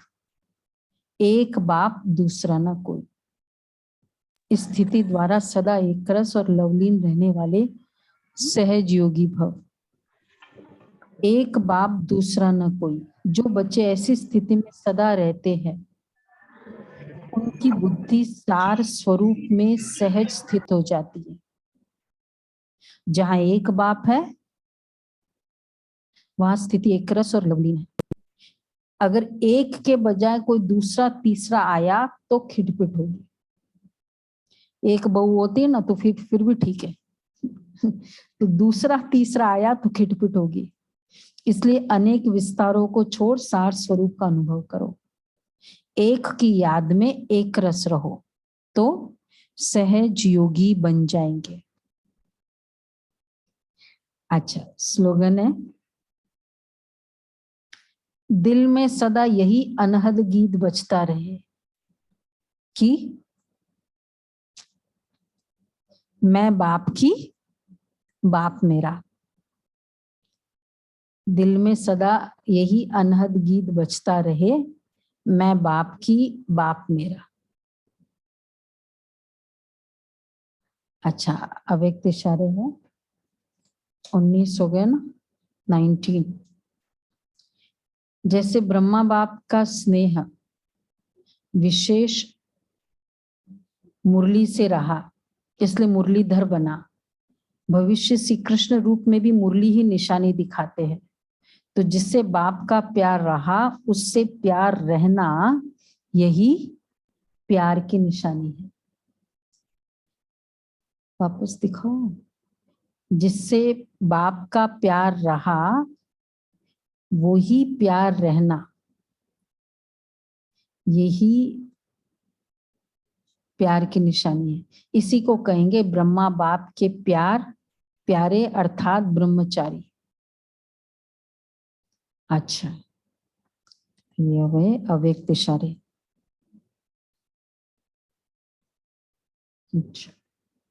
एक बाप दूसरा न कोई, इस स्थिति द्वारा सदा एक रस और लवलीन रहने वाले सहज योगी भव। एक बाप दूसरा न कोई। जो बच्चे ऐसी स्थिति में सदा रहते हैं उनकी बुद्धि सार स्वरूप में सहज स्थित हो जाती है। जहां एक बाप है वहां स्थिति एक रस और लवलीन है। अगर एक के बजाय कोई दूसरा तीसरा आया तो खिटपिट होगी। एक बहू होती है ना तो फिर भी ठीक है। तो दूसरा तीसरा आया तो खिटपिट होगी। इसलिए अनेक विस्तारों को छोड़ सार स्वरूप का अनुभव करो। एक की याद में एक रस रहो तो सहज योगी बन जाएंगे। अच्छा, स्लोगन है दिल में सदा यही अनहद गीत बजता रहे कि मैं बाप की, बाप मेरा। दिल में सदा यही अनहद गीत बजता रहे, मैं बाप की, बाप मेरा। अच्छा, अव्यक्त इशारे हैं 19 हो गया ना, 19। जैसे ब्रह्मा बाप का स्नेह विशेष मुरली से रहा, इसलिए मुरलीधर बना। भविष्य श्री कृष्ण रूप में भी मुरली ही निशानी दिखाते हैं। तो जिससे बाप का प्यार रहा, उससे प्यार रहना, यही प्यार की निशानी है। वापस दिखाओ। जिससे बाप का प्यार रहा, वो ही प्यार रहना, यही प्यार की निशानी है। इसी को कहेंगे ब्रह्मा बाप के प्यारे अर्थात ब्रह्मचारी। अच्छा, ये हुए अव्यक्त इशारे। अच्छा,